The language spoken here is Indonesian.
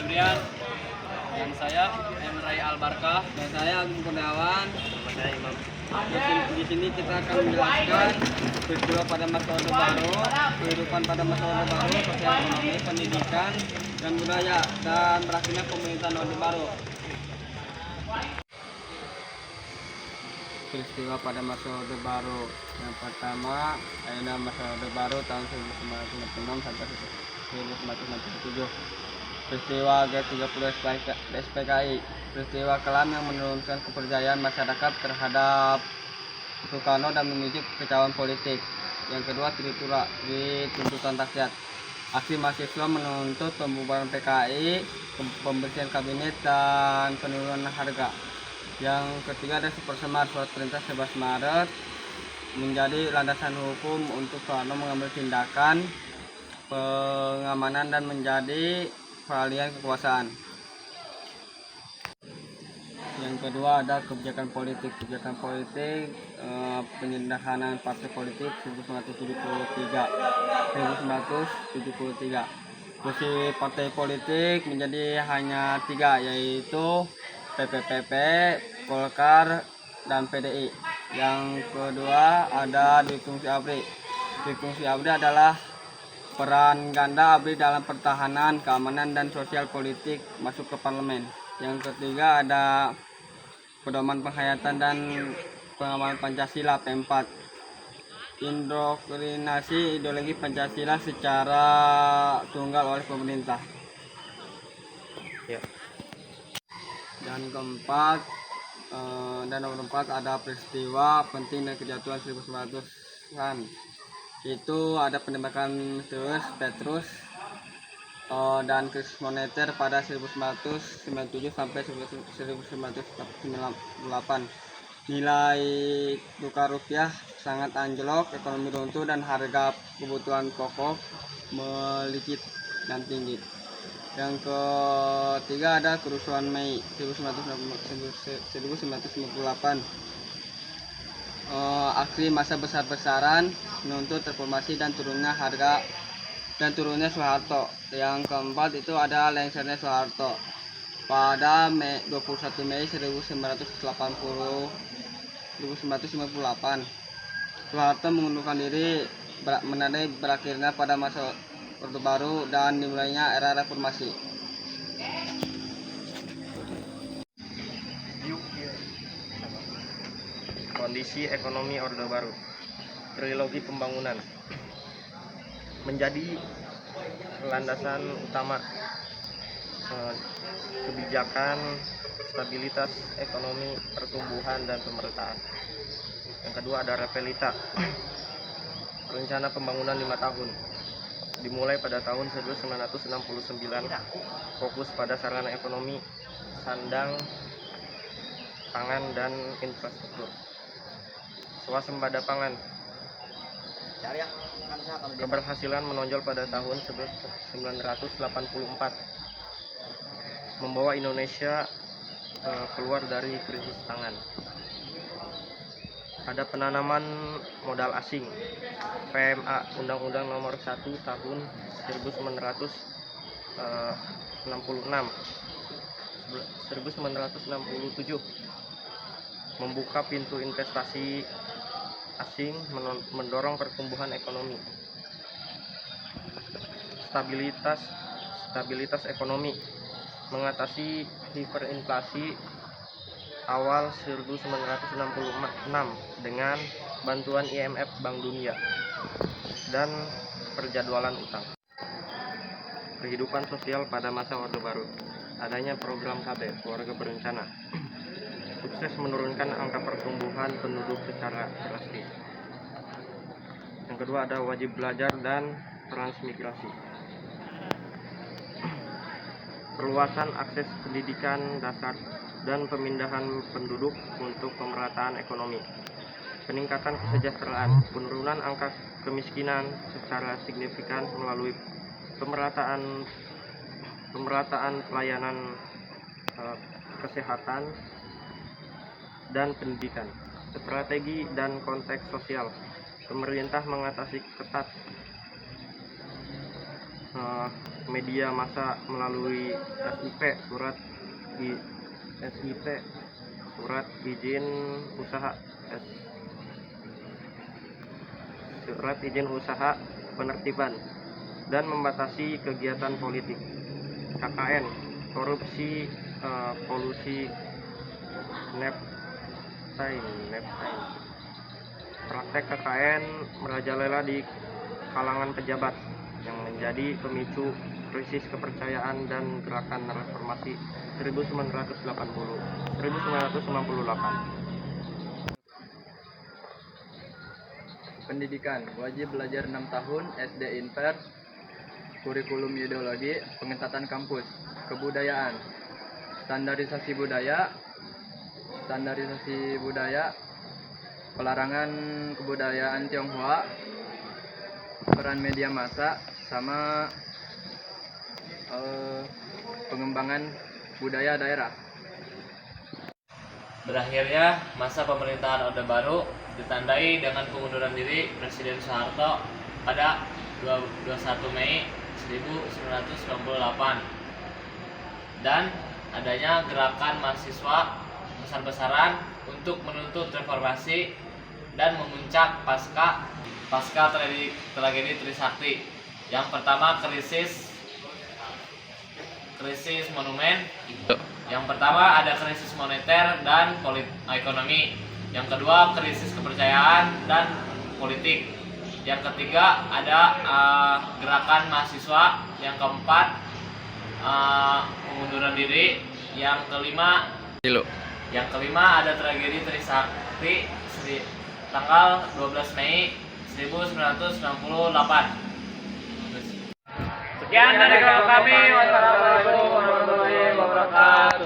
Febrian. Dan saya Emrai Albarkah. Dan saya Agung Kurniawan. Nama saya Imam. Di sini kita akan menjelaskan peristiwa pada masa Orde Baru, kehidupan pada masa Orde Baru, sosial ekonomi, pendidikan, dan budaya, dan berakhirnya pemerintahan Orde Baru. Peristiwa pada masa Orde Baru. Yang pertama, ada masa Orde Baru tahun 1956 sampai 1967. Peristiwa G30 SPKI, peristiwa kelam yang menurunkan kepercayaan masyarakat terhadap Soekarno dan memicu kekacauan politik. Yang kedua, tuntutan rakyat. Aksi mahasiswa menuntut pembubaran PKI, pembersihan kabinet, dan penurunan harga. Yang ketiga ada Super Semar, surat perintah 11 Maret menjadi landasan hukum untuk Soekarno mengambil tindakan pengamanan dan menjadi peralihan kekuasaan. Yang kedua ada kebijakan politik. Penyederhanaan partai politik 1973. Fungsi partai politik menjadi hanya 3, yaitu PPPP, Golkar, dan PDI. Yang kedua ada Dwi Fungsi ABRI. Dwi Fungsi ABRI adalah peran ganda ABRI dalam pertahanan, keamanan, dan sosial politik masuk ke parlemen. Yang ketiga ada pedoman penghayatan dan pengawalan Pancasila P4. Indoktrinasi ideologi Pancasila secara tunggal oleh pemerintah. Ya. Dan nomor 4 ada peristiwa penting dan kejatuhan 1900-an. Itu ada penembakan Petrus dan krisis moneter pada 1997 sampai 1998. Nilai tukar rupiah sangat anjlok, ekonomi runtuh, dan harga kebutuhan pokok melejit dan tinggi. Yang ketiga ada kerusuhan Mei 1998. Aksi massa besar-besaran menuntut reformasi dan turunnya harga dan turunnya Soeharto. Yang keempat itu ada lengsernya Soeharto pada 21 Mei 1998. Soeharto mengundurkan diri menandai berakhirnya pada masa Orde Baru dan dimulainya era reformasi. Kondisi ekonomi Orde Baru. Trilogi pembangunan menjadi landasan utama kebijakan stabilitas ekonomi, pertumbuhan, dan pemerataan. Yang kedua ada Repelita, rencana pembangunan 5 tahun, dimulai pada tahun 1969, fokus pada sarana ekonomi, sandang, pangan, dan infrastruktur. Swasembada pangan, keberhasilan menonjol pada tahun 1984, membawa Indonesia keluar dari krisis pangan. Ada penanaman modal asing, PMA, Undang-Undang Nomor 1 Tahun 1967, membuka pintu investasi asing, mendorong pertumbuhan ekonomi. Stabilitas ekonomi, mengatasi hiperinflasi awal 1966 dengan bantuan IMF, Bank Dunia, dan perjadwalan utang. Kehidupan sosial pada masa Orde Baru, adanya program KB, keluarga berencana, sukses menurunkan angka pertumbuhan penduduk secara drastis. Yang kedua ada wajib belajar dan transmigrasi, perluasan akses pendidikan dasar dan pemindahan penduduk untuk pemerataan ekonomi, peningkatan kesejahteraan, penurunan angka kemiskinan secara signifikan melalui pemerataan pelayanan kesehatan dan pendidikan. Strategi dan konteks sosial, pemerintah mengatasi ketat media massa melalui SIP surat izin usaha penertiban dan membatasi kegiatan politik. KKN korupsi, kolusi, neptine. Praktek KKN merajalela di kalangan pejabat yang menjadi pemicu krisis kepercayaan dan gerakan reformasi 1998. Pendidikan wajib belajar 6 tahun SD Inpers, kurikulum ideologi, pengetatan kampus, kebudayaan, standarisasi budaya, pelarangan kebudayaan Tionghoa, peran media massa, sama pengembangan budaya daerah. Berakhirnya masa pemerintahan Orde Baru ditandai dengan pengunduran diri Presiden Soeharto pada 21 Mei 1998 dan adanya gerakan mahasiswa besar-besaran untuk menuntut reformasi dan memuncak pasca tragedi Trisakti. Yang pertama krisis monumen. Yang pertama ada krisis moneter dan ekonomi. Yang kedua krisis kepercayaan dan politik. Yang ketiga ada gerakan mahasiswa. Yang keempat pengunduran diri. Yang kelima ada tragedi Trisakti tanggal 12 Mei 1968. Sekian dari kami. Wassalamualaikum warahmatullahi wabarakatuh.